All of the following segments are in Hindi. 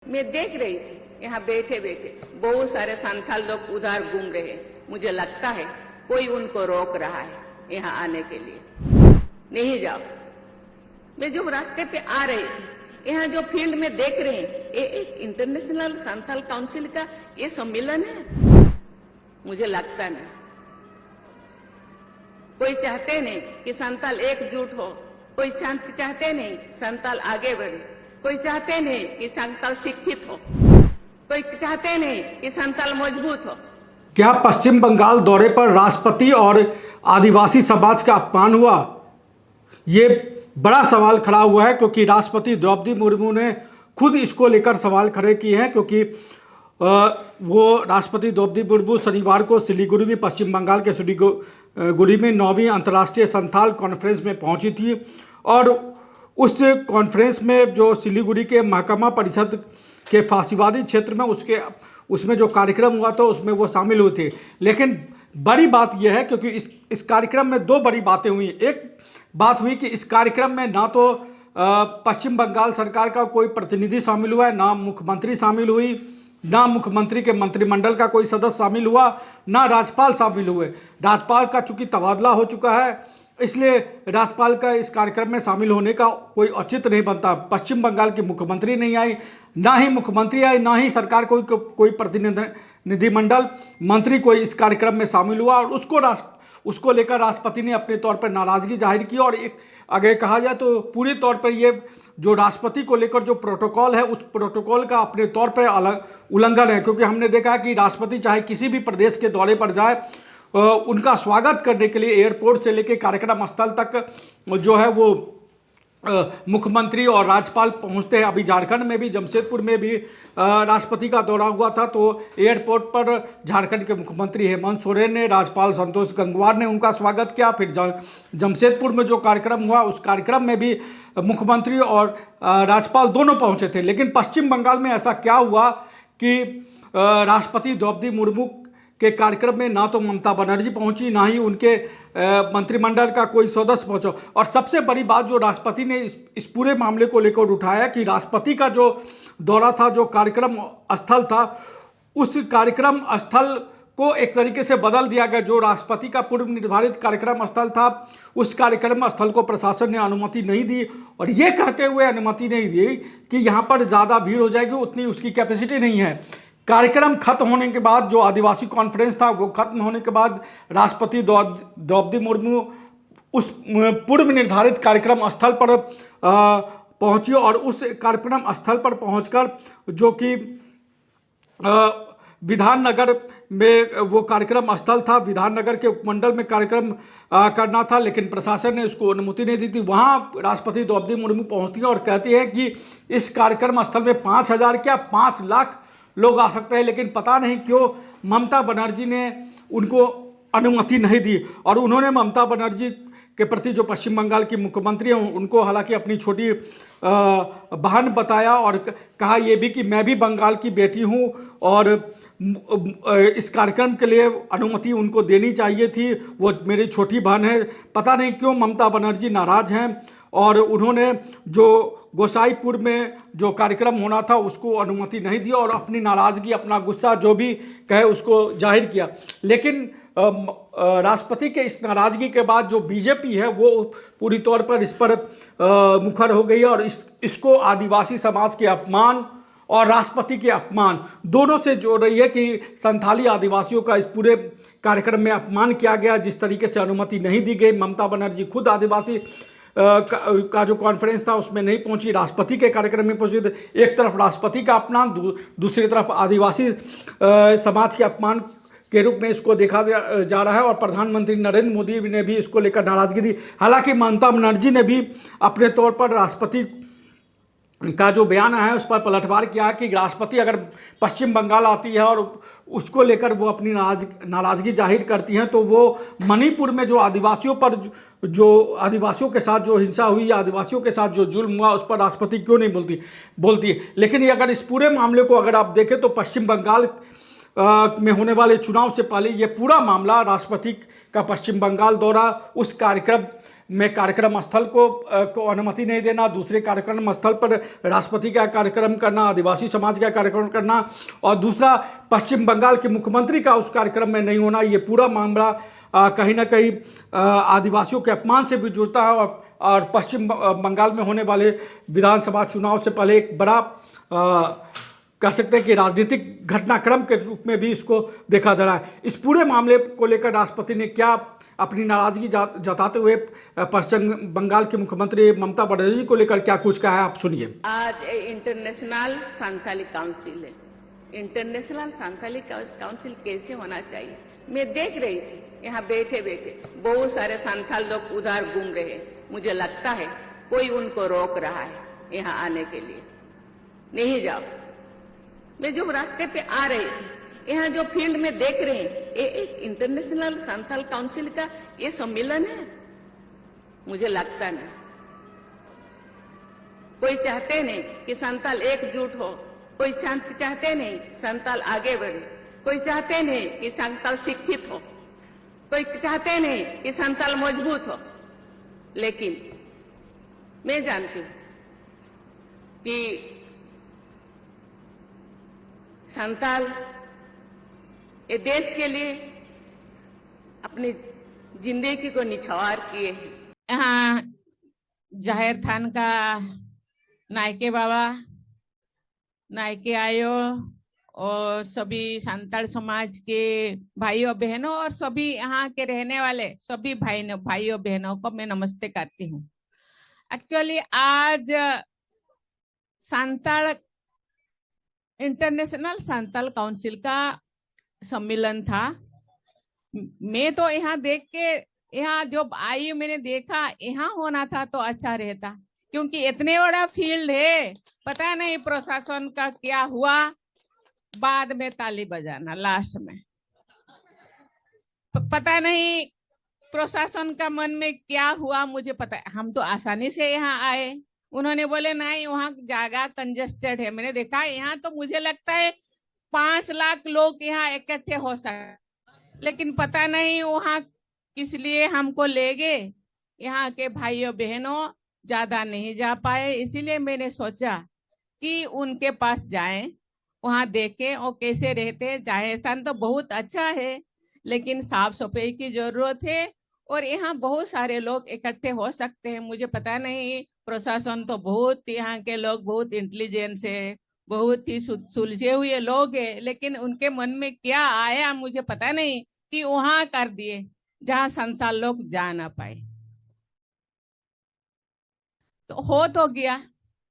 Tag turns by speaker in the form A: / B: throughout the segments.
A: मैं देख रही थी यहाँ बैठे बैठे बहुत सारे संथाल लोग उधर घूम रहे। मुझे लगता है कोई उनको रोक रहा है यहाँ आने के लिए। नहीं जाओ। मैं जो रास्ते पे आ रही थी, यहाँ जो फील्ड में देख रहे हैं, ये एक इंटरनेशनल संथाल काउंसिल का ये सम्मेलन है। मुझे लगता नहीं, कोई चाहते नहीं कि संथाल एकजुट हो, कोई चाहते नहीं संथाल आगे बढ़े, कोई चाहते नहीं कि संथाल शिक्षित हो, कोई चाहते नहीं कि संथाल मजबूत हो।
B: क्या पश्चिम बंगाल दौरे पर राष्ट्रपति और आदिवासी समाज का अपमान हुआ? ये बड़ा सवाल खड़ा हुआ है, क्योंकि राष्ट्रपति द्रौपदी मुर्मू ने खुद इसको लेकर सवाल खड़े किए हैं। क्योंकि वो राष्ट्रपति द्रौपदी मुर्मू शनिवार को सिलीगुड़ी में, पश्चिम बंगाल के सिलीगुड़ी में 9वीं अंतर्राष्ट्रीय संथाल कॉन्फ्रेंस में पहुंची थी। और उस कॉन्फ्रेंस में जो सिलीगुड़ी के महकमा परिषद के फांसीवादी क्षेत्र में उसमें जो कार्यक्रम हुआ था उसमें वो शामिल हुए थे। लेकिन बड़ी बात यह है, क्योंकि इस कार्यक्रम में दो बड़ी बातें हुई। एक बात हुई कि इस कार्यक्रम में ना तो पश्चिम बंगाल सरकार का कोई प्रतिनिधि शामिल हुआ है, ना मुख्यमंत्री शामिल हुई, ना मुख्यमंत्री के मंत्रिमंडल का कोई सदस्य शामिल हुआ, ना राज्यपाल शामिल हुए। राज्यपाल का चूंकि तबादला हो चुका है, इसलिए राज्यपाल का इस कार्यक्रम में शामिल होने का कोई औचित्य नहीं बनता। पश्चिम बंगाल की मुख्यमंत्री नहीं आई, ना ही मुख्यमंत्री आई, ना ही सरकार कोई प्रतिनिधिमंडल मंत्री कोई इस कार्यक्रम में शामिल हुआ। और उसको लेकर राष्ट्रपति ने अपने तौर पर नाराजगी जाहिर की। और एक अगर कहा जाए तो पूरी तौर पर ये जो राष्ट्रपति को लेकर जो प्रोटोकॉल है, उस प्रोटोकॉल का अपने तौर पर उल्लंघन है। क्योंकि हमने देखा है कि राष्ट्रपति चाहे किसी भी प्रदेश के दौरे पर जाए, उनका स्वागत करने के लिए एयरपोर्ट से लेकर कार्यक्रम स्थल तक जो है वो मुख्यमंत्री और राज्यपाल पहुंचते हैं। अभी झारखंड में भी, जमशेदपुर में भी राष्ट्रपति का दौरा हुआ था, तो एयरपोर्ट पर झारखंड के मुख्यमंत्री हेमंत सोरेन ने, राज्यपाल संतोष गंगवार ने उनका स्वागत किया। फिर जमशेदपुर में जो कार्यक्रम हुआ, उस कार्यक्रम में भी मुख्यमंत्री और राज्यपाल दोनों पहुंचे थे। लेकिन पश्चिम बंगाल में ऐसा क्या हुआ कि राष्ट्रपति द्रौपदी मुर्मू के कार्यक्रम में ना तो ममता बनर्जी पहुंची, ना ही उनके मंत्रिमंडल का कोई सदस्य पहुंचा। और सबसे बड़ी बात जो राष्ट्रपति ने इस पूरे मामले को लेकर उठाया कि राष्ट्रपति का जो दौरा था, जो कार्यक्रम स्थल था, उस कार्यक्रम स्थल को एक तरीके से बदल दिया गया। जो राष्ट्रपति का पूर्व निर्धारित कार्यक्रम स्थल था, उस कार्यक्रम स्थल को प्रशासन ने अनुमति नहीं दी, और ये कहते हुए अनुमति नहीं दी कि यहाँ पर ज़्यादा भीड़ हो जाएगी, उतनी उसकी कैपेसिटी नहीं है। कार्यक्रम खत्म होने के बाद, जो आदिवासी कॉन्फ्रेंस था वो खत्म होने के बाद, राष्ट्रपति द्रौपदी मुर्मू उस पूर्व निर्धारित कार्यक्रम स्थल पर पहुंची। और उस कार्यक्रम स्थल पर पहुंचकर, जो कि विधाननगर में वो कार्यक्रम स्थल था, विधाननगर के उपमंडल में कार्यक्रम करना था, लेकिन प्रशासन ने उसको अनुमति नहीं दी थी। वहाँ राष्ट्रपति द्रौपदी मुर्मू पहुँचती हैं और कहती है कि इस कार्यक्रम स्थल में 5,000 क्या 5 लाख लोग आ सकते हैं। लेकिन पता नहीं क्यों ममता बनर्जी ने उनको अनुमति नहीं दी। और उन्होंने ममता बनर्जी के प्रति, जो पश्चिम बंगाल की मुख्यमंत्री हैं, उनको हालांकि अपनी छोटी बहन बताया और कहा ये भी कि मैं भी बंगाल की बेटी हूं और इस कार्यक्रम के लिए अनुमति उनको देनी चाहिए थी, वो मेरी छोटी बहन है। पता नहीं क्यों ममता बनर्जी नाराज हैं और उन्होंने जो गोसाईपुर में जो कार्यक्रम होना था उसको अनुमति नहीं दी और अपनी नाराज़गी, अपना गुस्सा जो भी कहे उसको जाहिर किया। लेकिन राष्ट्रपति के इस नाराज़गी के बाद जो बीजेपी है वो पूरी तौर पर इस पर मुखर हो गई है और इसको आदिवासी समाज के अपमान और राष्ट्रपति के अपमान दोनों से जोड़ रही है कि संथाली आदिवासियों का इस पूरे कार्यक्रम में अपमान किया गया, जिस तरीके से अनुमति नहीं दी गई। ममता बनर्जी खुद आदिवासी का जो कॉन्फ्रेंस था उसमें नहीं पहुंची, राष्ट्रपति के कार्यक्रम में पहुंची। तो एक तरफ राष्ट्रपति का अपमान, दूसरी तरफ आदिवासी समाज के अपमान के रूप में इसको देखा जा रहा है। और प्रधानमंत्री नरेंद्र मोदी ने भी इसको लेकर नाराजगी दी। हालांकि ममता बनर्जी ने भी अपने तौर पर राष्ट्रपति का जो बयान है उस पर पलटवार किया है कि राष्ट्रपति अगर पश्चिम बंगाल आती है और उसको लेकर वो अपनी नाराज़गी जाहिर करती हैं, तो वो मणिपुर में जो आदिवासियों के साथ जो हिंसा हुई या आदिवासियों के साथ जो जुल्म हुआ उस पर राष्ट्रपति क्यों नहीं बोलती। लेकिन ये अगर इस पूरे मामले को अगर आप देखें तो पश्चिम बंगाल में होने वाले चुनाव से पहले ये पूरा मामला, राष्ट्रपति का पश्चिम बंगाल दौरा, उस कार्यक्रम में कार्यक्रम स्थल को अनुमति नहीं देना, दूसरे कार्यक्रम स्थल पर राष्ट्रपति का कार्यक्रम करना, आदिवासी समाज का कार्यक्रम करना, और दूसरा पश्चिम बंगाल के मुख्यमंत्री का उस कार्यक्रम में नहीं होना, ये पूरा मामला कहीं ना कहीं आदिवासियों के अपमान से भी जुड़ता है और पश्चिम बंगाल में होने वाले विधानसभा चुनाव से पहले एक बड़ा कह सकते हैं कि राजनीतिक घटनाक्रम के रूप में भी इसको देखा जा रहा है। इस पूरे मामले को लेकर राष्ट्रपति ने क्या अपनी नाराजगी जताते हुए पश्चिम बंगाल के मुख्यमंत्री ममता बनर्जी को लेकर क्या कुछ कहा है, आप सुनिए।
A: आज इंटरनेशनल संथाली काउंसिल है। इंटरनेशनल संथाली काउंसिल कैसे होना चाहिए, मैं देख रही थी यहाँ बैठे बैठे बहुत सारे संथाल लोग उधर घूम रहे हैं। मुझे लगता है कोई उनको रोक रहा है यहाँ आने के लिए। नहीं जाओ। मैं जो रास्ते पे आ रही थी, यहाँ जो फील्ड में देख रहे हैं, ये एक इंटरनेशनल संथाल काउंसिल का ये सम्मेलन है। मुझे लगता नहीं, कोई चाहते नहीं कि संथाल एकजुट हो, कोई चाहते नहीं संथाल आगे बढ़े, कोई चाहते नहीं कि संथाल शिक्षित हो, कोई चाहते नहीं कि संथाल मजबूत हो। लेकिन मैं जानती हूं कि संथाल ये देश के लिए अपनी जिंदगी को निछावर किए हैं।
C: यहाँ जाहिर थान का नायके बाबा, नायके आयो और सभी संताल समाज के भाइयों बहनों और सभी यहाँ के रहने वाले सभी भाइयों बहनों को मैं नमस्ते करती हूँ। एक्चुअली आज संताल इंटरनेशनल संताल काउंसिल का सम्मेलन था। मैं तो यहाँ देख के यहाँ जो आई मैंने देखा यहाँ होना था तो अच्छा रहता, क्योंकि इतने बड़ा फील्ड है, पता नहीं प्रशासन का क्या हुआ, बाद में ताली बजाना लास्ट में। पता नहीं प्रशासन का मन में क्या हुआ, मुझे पता है। हम तो आसानी से यहाँ आए, उन्होंने बोले नहीं वहाँ जगह कंजेस्टेड है। मैंने देखा यहाँ तो मुझे लगता है 5 लाख लोग यहाँ इकट्ठे हो सकते, लेकिन पता नहीं वहाँ किस लिए हमको ले गए। यहाँ के भाइयों बहनों ज्यादा नहीं जा पाए, इसीलिए मैंने सोचा कि उनके पास जाएं, वहाँ देखें और कैसे रहते। जाहिर स्थान तो बहुत अच्छा है, लेकिन साफ सफाई की जरूरत है और यहाँ बहुत सारे लोग इकट्ठे हो सकते हैं। मुझे पता नहीं, प्रशासन तो बहुत, यहाँ के लोग बहुत इंटेलिजेंस है, बहुत ही सुलझे हुए लोग हैं, लेकिन उनके मन में क्या आया मुझे पता नहीं कि वहां कर दिए जहां संताल लोग जा ना पाए। तो हो तो गया,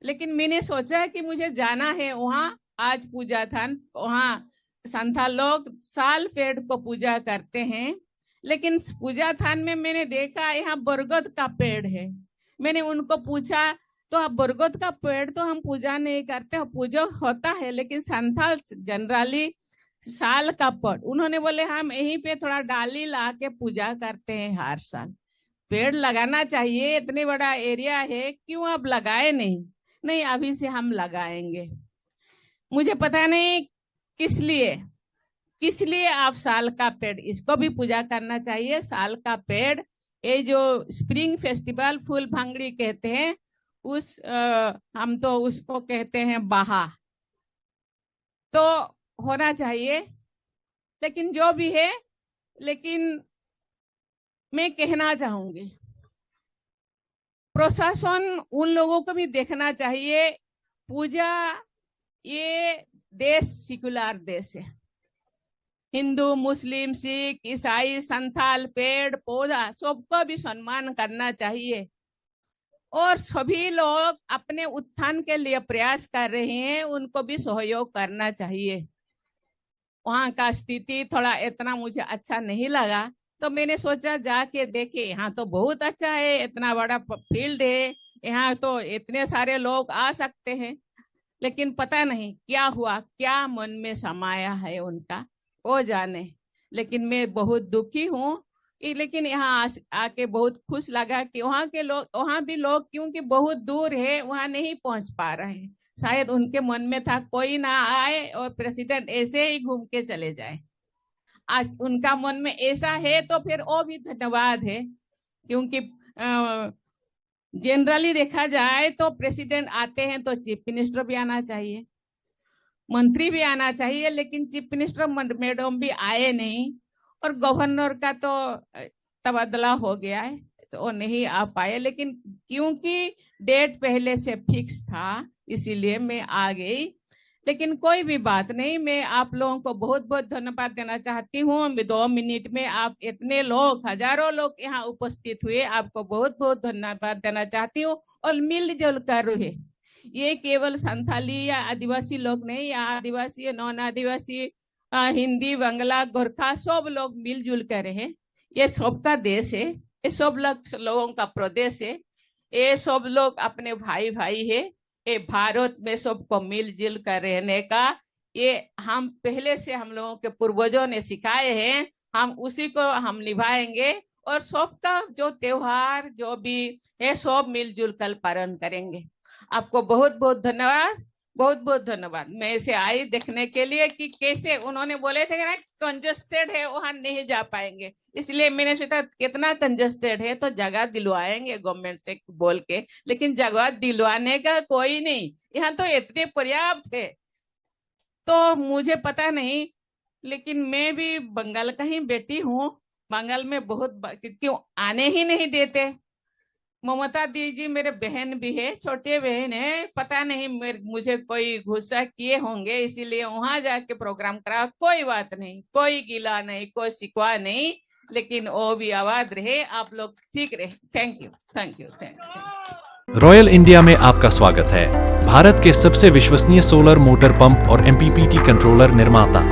C: लेकिन मैंने सोचा कि मुझे जाना है वहां। आज पूजा था, वहां संथाल लोग साल पेड़ को पूजा करते हैं, लेकिन पूजा थान में मैंने देखा यहाँ बरगद का पेड़ है। मैंने उनको पूछा तो अब बरगद का पेड़ तो हम पूजा नहीं करते, पूजा होता है लेकिन संथाल जनरली साल का पेड़। उन्होंने बोले हम यहीं पे थोड़ा डाली ला के पूजा करते हैं हर साल। पेड़ लगाना चाहिए, इतने बड़ा एरिया है, क्यों अब लगाए नहीं? नहीं, अभी से हम लगाएंगे। मुझे पता नहीं किस लिए आप साल का पेड़, इसको भी पूजा करना चाहिए। साल का पेड़, ये जो स्प्रिंग फेस्टिवल फूल भांगड़ी कहते हैं, हम तो उसको कहते हैं बाहा, तो होना चाहिए। लेकिन जो भी है, लेकिन मैं कहना चाहूंगी प्रशासन उन लोगों को भी देखना चाहिए। पूजा, ये देश सेकुलर देश है, हिंदू मुस्लिम सिख ईसाई संथाल पेड़ पौधा सबको भी सम्मान करना चाहिए और सभी लोग अपने उत्थान के लिए प्रयास कर रहे हैं, उनको भी सहयोग करना चाहिए। वहां का स्थिति थोड़ा इतना मुझे अच्छा नहीं लगा, तो मैंने सोचा जाके देखे। यहाँ तो बहुत अच्छा है, इतना बड़ा फील्ड है, यहाँ तो इतने सारे लोग आ सकते हैं, लेकिन पता नहीं क्या हुआ, क्या मन में समाया है उनका, वो जाने। लेकिन मैं बहुत दुखी हूँ, लेकिन यहाँ आके बहुत खुश लगा कि वहाँ के लोग, वहाँ भी लोग क्योंकि बहुत दूर है वहाँ नहीं पहुँच पा रहे हैं। शायद उनके मन में था कोई ना आए और प्रेसिडेंट ऐसे ही घूम के चले जाए। आज उनका मन में ऐसा है तो फिर वो भी धन्यवाद है, क्योंकि जनरली देखा जाए तो प्रेसिडेंट आते हैं तो चीफ मिनिस्टर भी आना चाहिए, मंत्री भी आना चाहिए, लेकिन चीफ मिनिस्टर मैडम भी आए नहीं, और गवर्नर का तो तबादला हो गया है तो वो नहीं आ पाए। लेकिन क्योंकि डेट पहले से फिक्स था इसीलिए मैं आ गई। लेकिन कोई भी बात नहीं, मैं आप लोगों को बहुत बहुत धन्यवाद देना चाहती हूँ। 2 मिनट में आप इतने लोग, हजारों लोग यहाँ उपस्थित हुए, आपको बहुत बहुत धन्यवाद देना चाहती हूँ। और मिलजुल कर रहे, ये केवल संथाली या आदिवासी लोग नहीं, या आदिवासी नॉन आदिवासी, हिंदी, बांग्ला, गोरखा, सब लोग मिलजुल कर रहे। ये सबका देश है, ये सब लोगों का प्रदेश है, ये सब लोग अपने भाई भाई है। ये भारत में सबको मिलजुल कर रहने का ये हम पहले से हम लोगों के पूर्वजों ने सिखाए हैं, हम उसी को हम निभाएंगे। और सबका जो त्योहार जो भी है सब मिलजुल कर पालन करेंगे। आपको बहुत बहुत धन्यवाद, बहुत बहुत धन्यवाद। मैं इसे आई देखने के लिए कि कैसे उन्होंने बोले थे ना कंजस्टेड है, वहां नहीं जा पाएंगे, इसलिए मैंने सोचा कितना कंजस्टेड है तो जगह दिलवाएंगे गवर्नमेंट से बोल के। लेकिन जगह दिलवाने का कोई नहीं, यहाँ तो इतने पर्याप्त है। तो मुझे पता नहीं, लेकिन मैं भी बंगाल का ही बेटी हूँ। बंगाल में बहुत क्यों आने ही नहीं देते। ममता दीदी मेरे बहन भी है, छोटे बहन है, पता नहीं मुझे कोई गुस्सा किए होंगे इसीलिए वहां जाके प्रोग्राम करा। कोई बात नहीं, कोई गिला नहीं, कोई शिकवा नहीं, लेकिन वो भी आवाज रहे, आप लोग ठीक रहे। Thank you, thank you, thank you.
D: Royal India में आपका स्वागत है, भारत के सबसे विश्वसनीय सोलर मोटर पंप और MPPT कंट्रोलर निर्माता।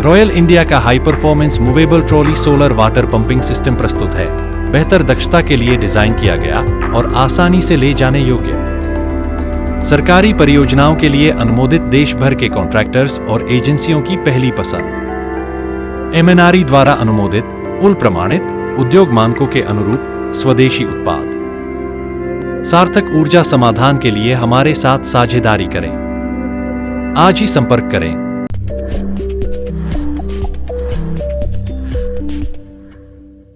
D: रॉयल इंडिया का high performance movable trolley solar water pumping system प्रस्तुत है। बेहतर दक्षता के लिए डिजाइन किया गया और आसानी से ले जाने योग्य। सरकारी परियोजनाओं के लिए अनुमोदित देश भर के कॉन्ट्रैक्टर्स और एजेंसियों की पहली पसंद। MNRE द्वारा अनुमोदित, उल प्रमाणित, उद्योग मानकों के अनुरूप स्वदेशी उत्पाद। सार्थक ऊर्जा समाधान के लिए हमारे साथ साझेदारी करें। आज ही संपर्क करें।